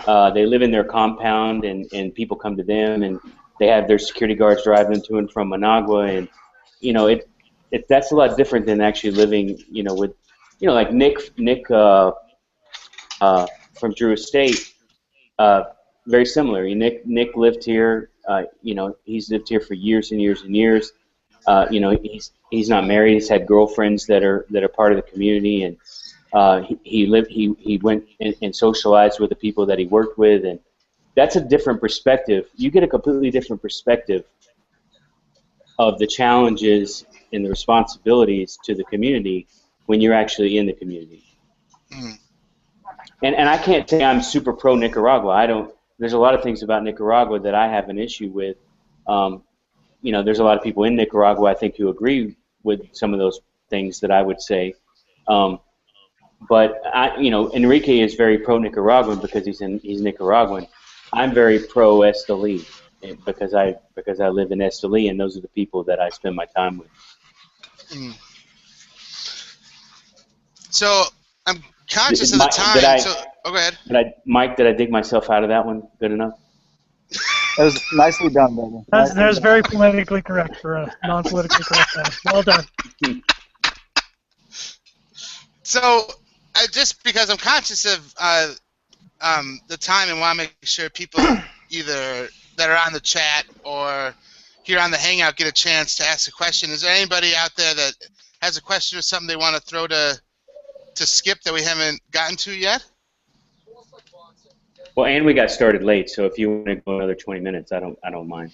they live in their compound, and people come to them, and they have their security guards drive them to and from Managua, and you know, that's a lot different than actually living, you know, with, you know, like Nick from Drew Estate, very similar. Nick lived here, you know, he's lived here for years and years and years. You know, he's not married. He's had girlfriends that are part of the community, and he went and socialized with the people that he worked with, and that's a different perspective. You get a completely different perspective of the challenges and the responsibilities to the community when you're actually in the community. Mm. And I can't say I'm super pro Nicaragua. There's a lot of things about Nicaragua that I have an issue with. You know, there's a lot of people in Nicaragua, I think, who agree with some of those things that I would say. But you know, Enrique is very pro Nicaraguan because he's Nicaraguan. I'm very pro Esteli because I live in Esteli, and those are the people that I spend my time with. Mm. So I'm conscious of the time. Go ahead. Mike, did I dig myself out of that one good enough? That was nicely done, brother. That's very politically correct for a non-politically correct guy. Well done. So, just because I'm conscious of the time and want to make sure people either that are on the chat or here on the Hangout get a chance to ask a question, is there anybody out there that has a question or something they want to throw to Skip that we haven't gotten to yet? Well, and we got started late, so if you want to go another 20 minutes, I don't mind.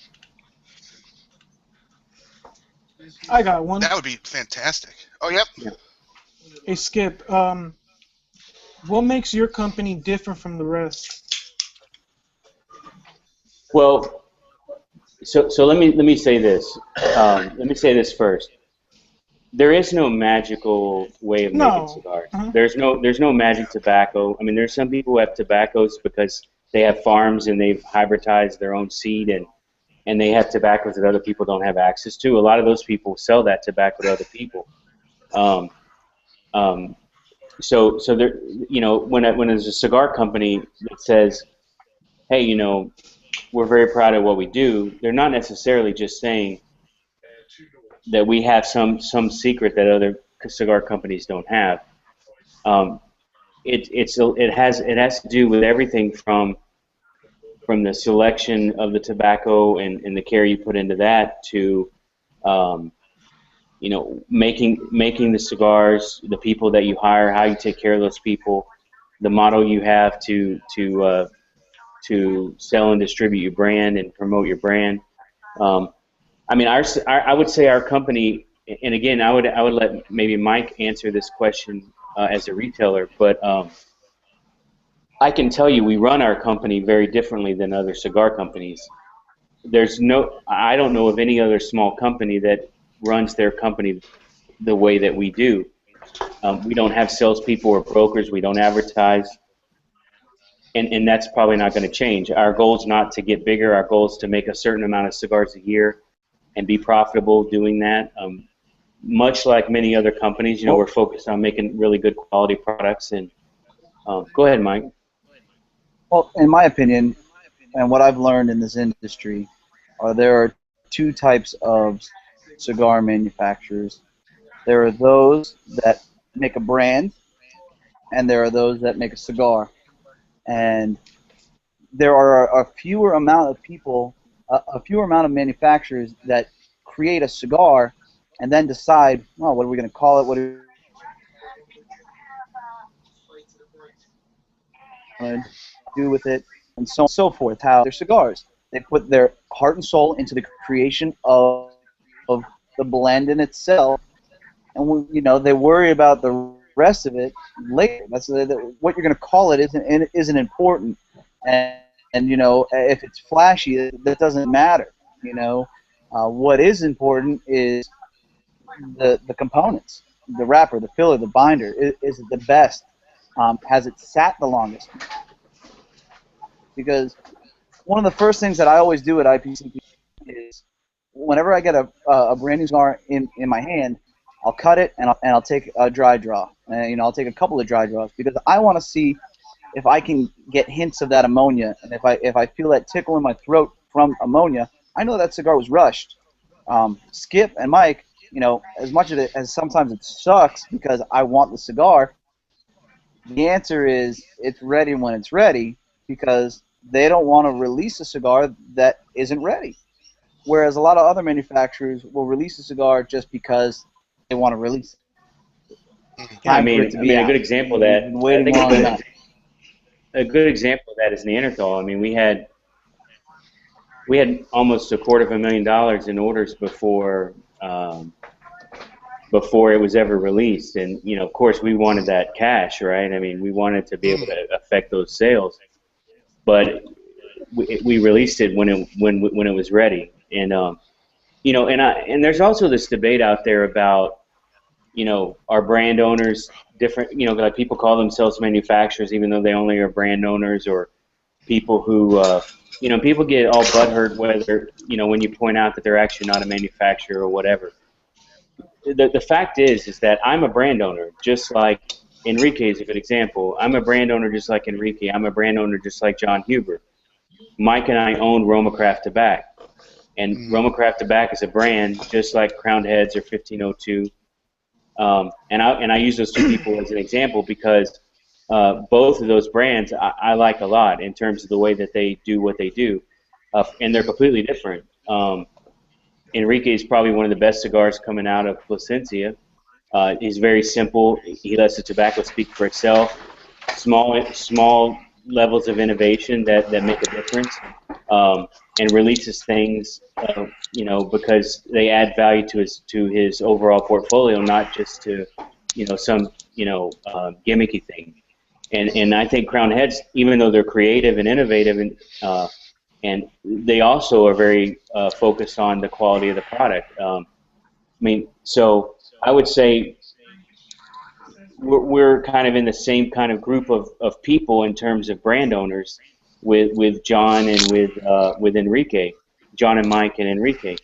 I got one. That would be fantastic. Oh, yep. Yeah. Hey, Skip. What makes your company different from the rest? Well, so let me say this. Let me say this first. There is no magical way of making cigars. Uh-huh. There's no magic tobacco. I mean, there's some people who have tobaccos because they have farms and they've hybridized their own seed, and they have tobaccos that other people don't have access to. A lot of those people sell that tobacco to other people. So there, you know, when there's a cigar company that says, hey, you know, we're very proud of what we do, they're not necessarily just saying that we have some secret that other cigar companies don't have. It has to do with everything from the selection of the tobacco and the care you put into that to you know, making the cigars, the people that you hire, how you take care of those people, the model you have to sell and distribute your brand and promote your brand. I mean, I would say our company and again, I would let maybe Mike answer this question as a retailer, but I can tell you we run our company very differently than other cigar companies. I don't know of any other small company that runs their company the way that we do. We don't have salespeople or brokers. We don't advertise. And that's probably not going to change. Our goal is not to get bigger. Our goal is to make a certain amount of cigars a year and be profitable doing that. Much like many other companies, we're focused on making really good quality products. And go ahead, Mike. Well, in my opinion, and what I've learned in this industry, there are two types of cigar manufacturers. There are those that make a brand, and there are those that make a cigar. And there are a fewer amount of people, a fewer amount of manufacturers that create a cigar and then decide, well, what are we going to call it? What are we going to do with it? And so on and so forth. How their cigars, they put their heart and soul into the creation of the blend in itself, and they worry about the rest of it later. That's what you're going to call it isn't important, and if it's flashy, that doesn't matter. What is important is the components, the wrapper, the filler, the binder. Is it the best? Has it sat the longest? Because one of the first things that I always do at IPCP is whenever I get a brand new cigar in my hand, I'll cut it and I'll take a dry draw, and I'll take a couple of dry draws because I want to see if I can get hints of that ammonia, and if I feel that tickle in my throat from ammonia, I know that cigar was rushed. Skip and Mike, as much of it as sometimes it sucks because I want the cigar, the answer is it's ready when it's ready because they don't want to release a cigar that isn't ready. Whereas a lot of other manufacturers will release a cigar just because they want to release it. Yeah, I mean, a good example of that. I think a good example of that is Neanderthal. I mean, we had almost $250,000 in orders before it was ever released, and of course, we wanted that cash, right? I mean, we wanted to be able to affect those sales, but we released it when it was ready, and and there's also this debate out there about are brand owners different? Like people call themselves manufacturers even though they only are brand owners, or people who people get all butthurt whether when you point out that they're actually not a manufacturer or whatever. The fact is that I'm a brand owner, just like Enrique is a good example. I'm a brand owner just like Enrique. I'm a brand owner just like John Huber. Mike and I own RoMa Craft Tobacco, and RoMa Craft Tobacco is a brand just like Crowned Heads or 1502. And I use those two people as an example because both of those brands I like a lot in terms of the way that they do what they do, and they're completely different. Enrique is probably one of the best cigars coming out of Plasencia. He's very simple. He lets the tobacco speak for itself. Small levels of innovation that make a difference, and releases things, because they add value to his overall portfolio, not just to, some gimmicky thing. And I think Crowned Heads, even though they're creative and innovative, and they also are very focused on the quality of the product. So I would say we're kind of in the same kind of group of people in terms of brand owners with John and with Enrique, John and Mike and Enrique.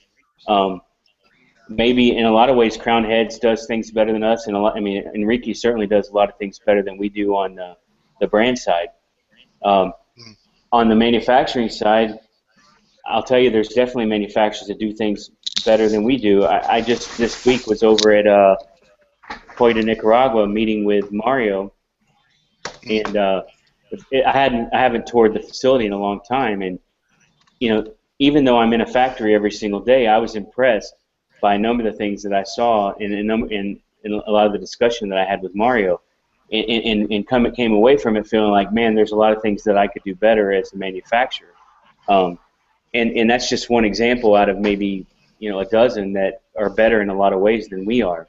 Maybe in a lot of ways Crowned Heads does things better than us, and Enrique certainly does a lot of things better than we do on the brand side. On the manufacturing side, I'll tell you, there's definitely manufacturers that do things better than we do. I just this week was over at Puerto Nicaragua meeting with Mario, and I haven't toured the facility in a long time, and even though I'm in a factory every single day, I was impressed by a number of the things that I saw in a lot of the discussion that I had with Mario, and came away from it feeling like, man, there's a lot of things that I could do better as a manufacturer. And that's just one example out of maybe a dozen that are better in a lot of ways than we are.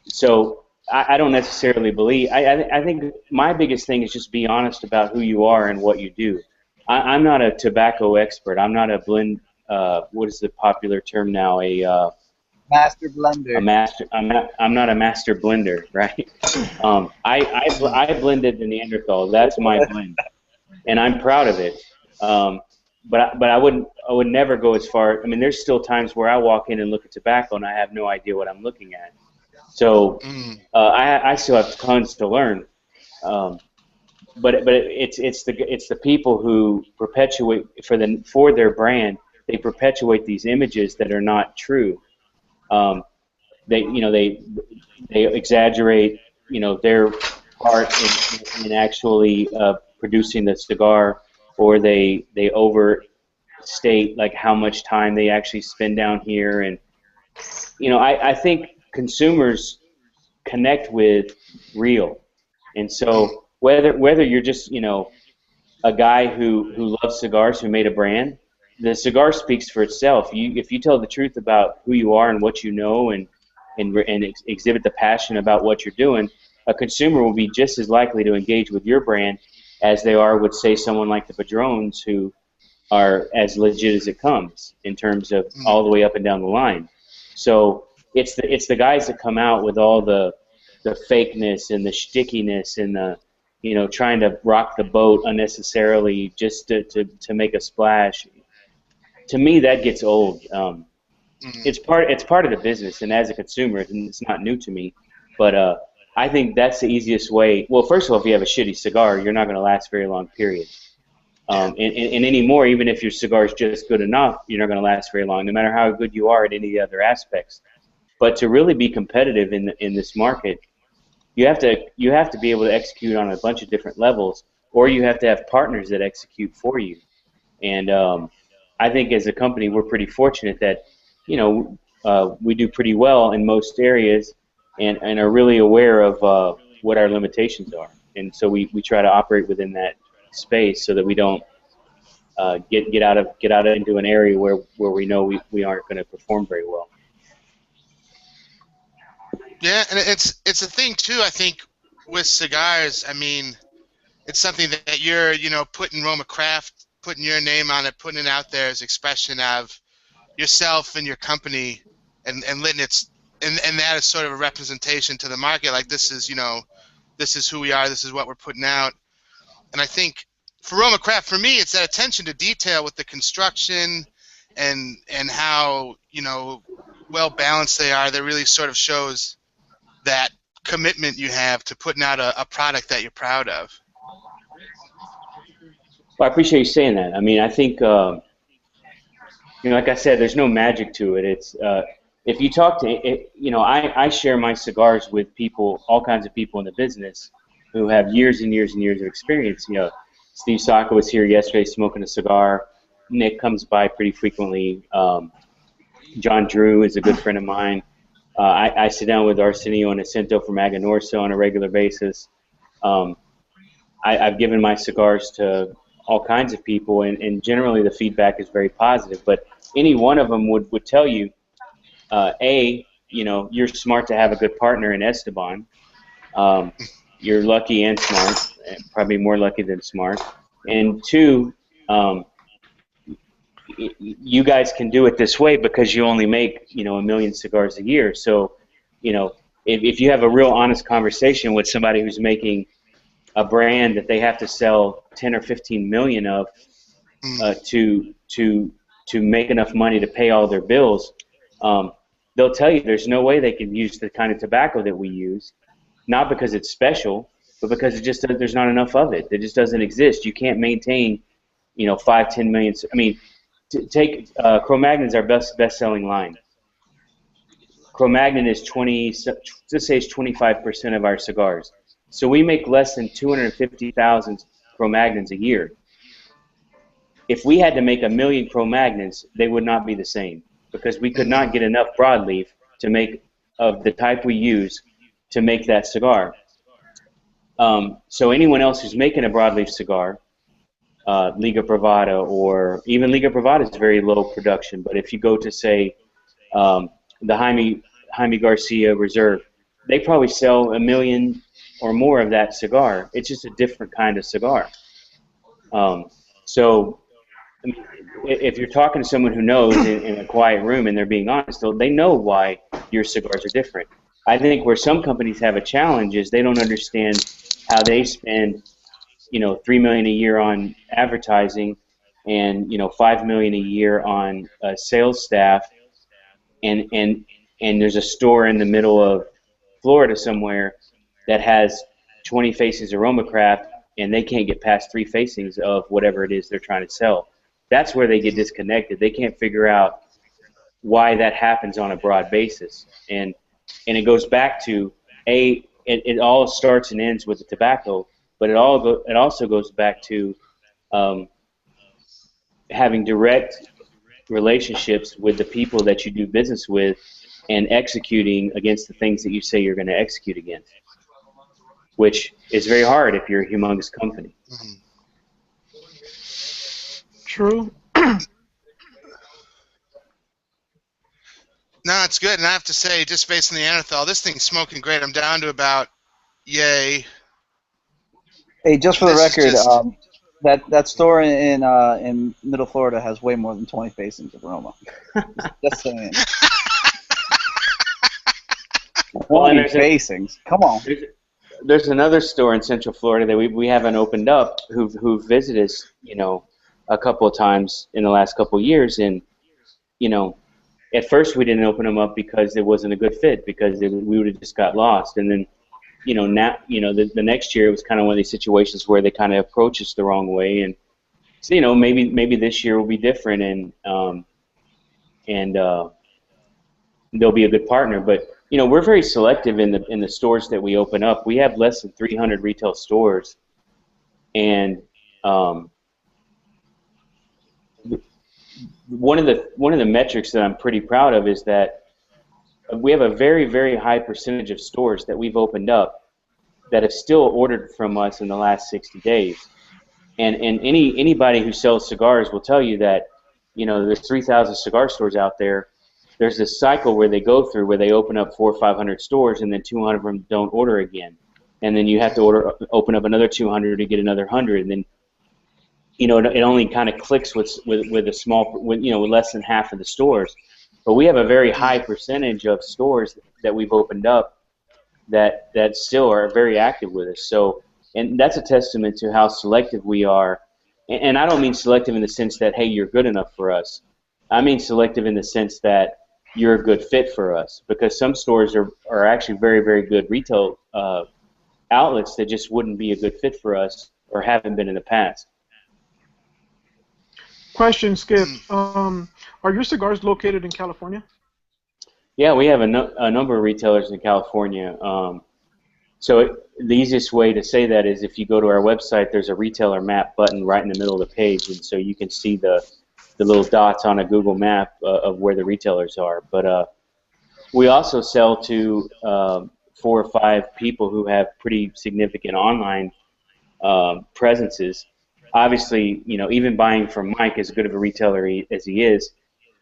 So I don't necessarily believe. I think my biggest thing is just be honest about who you are and what you do. I'm not a tobacco expert. I'm not a blend. What is the popular term now? Master blender. A master. I'm not a master blender, right? I blended the Neanderthal. That's my blend, and I'm proud of it. But I would never go as far. I mean, there's still times where I walk in and look at tobacco and I have no idea what I'm looking at. So I still have tons to learn. But it's the people who perpetuate for their brand. They perpetuate these images that are not true. They exaggerate their part in actually producing the cigar, or they overstate like how much time they actually spend down here. And I think consumers connect with real, and so whether you're just a guy who loves cigars, who made a brand, the cigar speaks for itself. If you tell the truth about who you are and what you know, and exhibit the passion about what you're doing, a consumer will be just as likely to engage with your brand as they are with, say, someone like the Padrones, who are as legit as it comes in terms of all the way up and down the line. So it's the guys that come out with all the fakeness and the stickiness and the trying to rock the boat unnecessarily just to make a splash. To me, that gets old. It's part of the business, and as a consumer, it's not new to me. But I think that's the easiest way. Well, first of all, if you have a shitty cigar, you're not going to last very long, period. And anymore, even if your cigar is just good enough, you're not going to last very long, no matter how good you are at any other aspects. But to really be competitive in this market, you have to be able to execute on a bunch of different levels, or you have to have partners that execute for you. And I think as a company, we're pretty fortunate that we do pretty well in most areas, and are really aware of what our limitations are. And so we try to operate within that space so that we don't get out into an area where we know we aren't going to perform very well. Yeah, and it's a thing too. I think with cigars, I mean, it's something that you're putting RoMa Craft, putting your name on it, putting it out there as expression of yourself and your company, and letting and that is sort of a representation to the market. Like, this is who we are. This is what we're putting out. And I think for RoMa Craft, for me, it's that attention to detail with the construction and how well balanced they are. That really sort of shows that commitment you have to putting out a product that you're proud of. Well, I appreciate you saying that. I mean, I think like I said, there's no magic to it. It's if you talk to I share my cigars with people, all kinds of people in the business who have years and years and years of experience. Steve Saka was here yesterday smoking a cigar. Nick comes by pretty frequently. John Drew is a good friend of mine. I sit down with Arsenio and Jacinto from Aganorsa on a regular basis. I've given my cigars to all kinds of people, and generally the feedback is very positive. But any one of them would tell you, you're smart to have a good partner in Esteban. You're lucky and smart, probably more lucky than smart. And two, you guys can do it this way because you only make 1 million cigars a year. So if you have a real honest conversation with somebody who's making a brand that they have to sell 10 or 15 million of to make enough money to pay all their bills, they'll tell you there's no way they can use the kind of tobacco that we use, not because it's special, but because there's not enough of it. It just doesn't exist. You can't maintain 5-10 million. I mean, take Cro-Magnon's our best-selling line. Cro-Magnon is 25% of our cigars. So we make less than 250,000 Cro-Magnons a year. If we had to make 1 million Cro-Magnons, they would not be the same, because we could not get enough broadleaf to make of the type we use to make that cigar. So anyone else who's making a broadleaf cigar Liga Privada, or even Liga Privada is very low production. But if you go to, say, the Jaime Garcia Reserve, they probably sell 1 million or more of that cigar. It's just a different kind of cigar. So I mean, if you're talking to someone who knows in a quiet room and they're being honest, they know why your cigars are different. I think where some companies have a challenge is they don't understand how they spend, $3 million a year on advertising, and $5 million a year on sales staff, and there's a store in the middle of Florida somewhere that has 20 facings of RoMa Craft, and they can't get past 3 facings of whatever it is they're trying to sell. That's where they get disconnected. They can't figure out why that happens on a broad basis, and it goes back to it all starts and ends with the tobacco, but it also goes back to having direct relationships with the people that you do business with, and executing against the things that you say you're going to execute against, which is very hard if you're a humongous company. Mm-hmm. True. No, it's good, and I have to say, just based on the Neanderthal, this thing's smoking great. I'm down to about, yay. Hey, just for the This is record, just- that store in Middle Florida has way more than 20 facings of RoMa. Just saying. Well, and 20 facings. Come on. There's another store in Central Florida that we haven't opened up who visited us, a couple of times in the last couple of years, and at first we didn't open them up because it wasn't a good fit, because we would have just got lost, and then now the next year it was kind of one of these situations where they kind of approach us the wrong way, and so, maybe this year will be different, and they'll be a good partner, but we're very selective in the stores that we open up. We have less than 300 retail stores, and one of the metrics that I'm pretty proud of is that we have a very, very high percentage of stores that we've opened up that have still ordered from us in the last 60 days. And anybody who sells cigars will tell you that there's 3,000 cigar stores out there. There's this cycle where they go through where they open up 400 or 500 stores, and then 200 of them don't order again, and then you have to open up another 200 to get another 100, and then it only kind of clicks with a small, with less than half of the stores. But we have a very high percentage of stores that we've opened up that still are very active with us. So, and that's a testament to how selective we are. And I don't mean selective in the sense that, hey, you're good enough for us. I mean selective in the sense that you're a good fit for us, because some stores are actually very, very good retail outlets that just wouldn't be a good fit for us or haven't been in the past. Question, Skip. Are your cigars located in California? Yeah, we have a number of retailers in California. So the easiest way to say that is if you go to our website, there's a retailer map button right in the middle of the page, and so you can see the little dots on a Google map of where the retailers are. But we also sell to 4 or 5 people who have pretty significant online presences. Obviously, even buying from Mike, as good of a retailer as he is,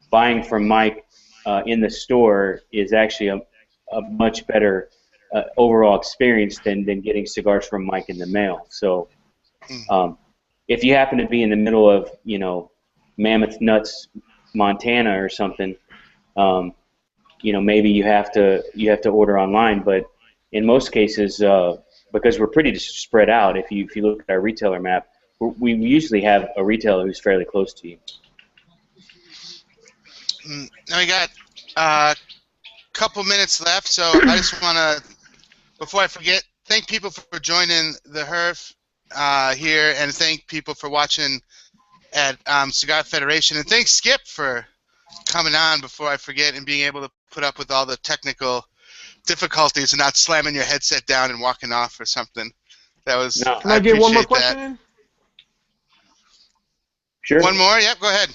buying from Mike in the store is actually a much better overall experience than getting cigars from Mike in the mail. So if you happen to be in the middle of, Mammoth Nuts, Montana or something, maybe you have to order online. But in most cases, because we're pretty spread out, if you look at our retailer map, we usually have a retailer who's fairly close to you. Now we got a couple minutes left, so I just want to, before I forget, thank people for joining the Herf here, and thank people for watching at Cigar Federation, and thanks Skip for coming on before I forget and being able to put up with all the technical difficulties and not slamming your headset down and walking off or something. That was. No. Can I get one more appreciate question that. in? Sure. One more? Yep, go ahead.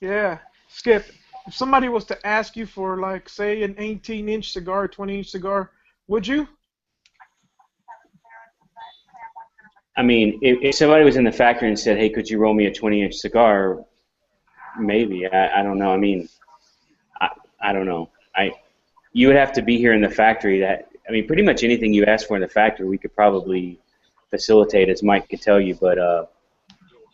Yeah. Skip, if somebody was to ask you for, like, say, an 18-inch cigar, 20-inch cigar, would you? I mean, if somebody was in the factory and said, "Hey, could you roll me a 20-inch cigar?" Maybe. I don't know. I mean, I don't know. You would have to be here in the factory. Pretty much anything you ask for in the factory, we could probably facilitate, as Mike could tell you. But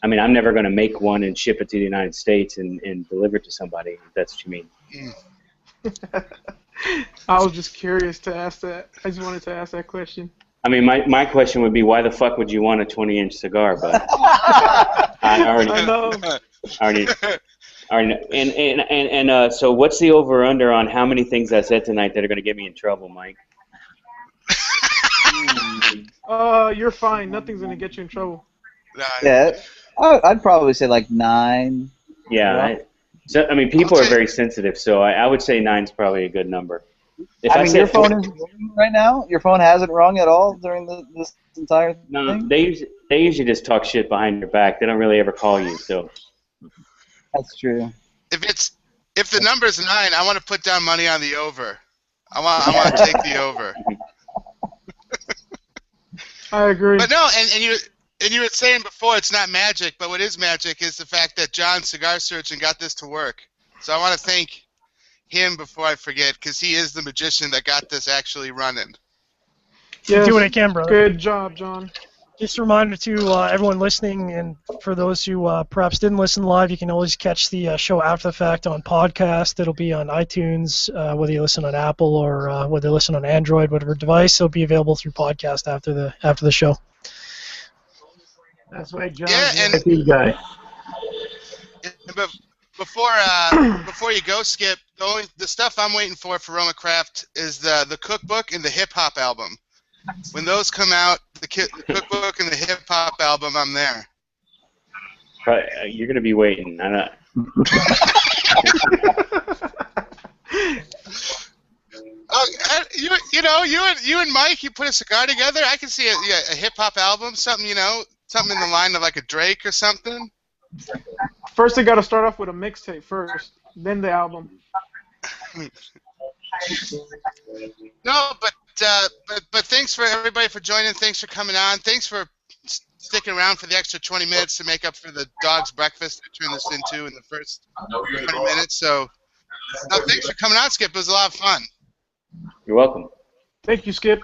I'm never going to make one and ship it to the United States and deliver it to somebody. If that's what you mean. I was just curious to ask that. I just wanted to ask that question. I mean, my question would be, why the fuck would you want a 20-inch cigar? But I already know. And so what's the over-under on how many things I said tonight that are going to get me in trouble, Mike? You're fine. Nothing's going to get you in trouble. Yeah, I'd probably say like 9. Yeah. People are very sensitive, so I would say 9's probably a good number. Your phone is ringing right now? Your phone hasn't rung at all during this entire thing? No, they usually just talk shit behind your back. They don't really ever call you, so. That's true. If the number's 9, I want to put down money on the over. I want to take the over. I agree. But no, and you were saying before it's not magic, but what is magic is the fact that John Cigar Surgeon got this to work. So I want to thank him before I forget, because he is the magician that got this actually running. Yes, do what I can, brother. Good job, John. Just a reminder to everyone listening, and for those who perhaps didn't listen live, you can always catch the show after the fact on podcast. It'll be on iTunes, whether you listen on Apple or whether you listen on Android, whatever device. It'll be available through podcast after the show. That's right, John. Yeah, and Thank you, guys. But before you go, Skip, the stuff I'm waiting for RoMa Craft is the cookbook and the hip hop album. When those come out, the cookbook and the hip hop album, I'm there. You're gonna be waiting. I know. You and Mike, you put a cigar together. I can see a hip hop album, something in the line of like a Drake or something. First, they got to start off with a mixtape first, then the album. No, but thanks for everybody for joining. Thanks for coming on. Thanks for sticking around for the extra 20 minutes to make up for the dog's breakfast I turned this into in the first 20 minutes. So, no, thanks for coming on, Skip. It was a lot of fun. You're welcome. Thank you, Skip.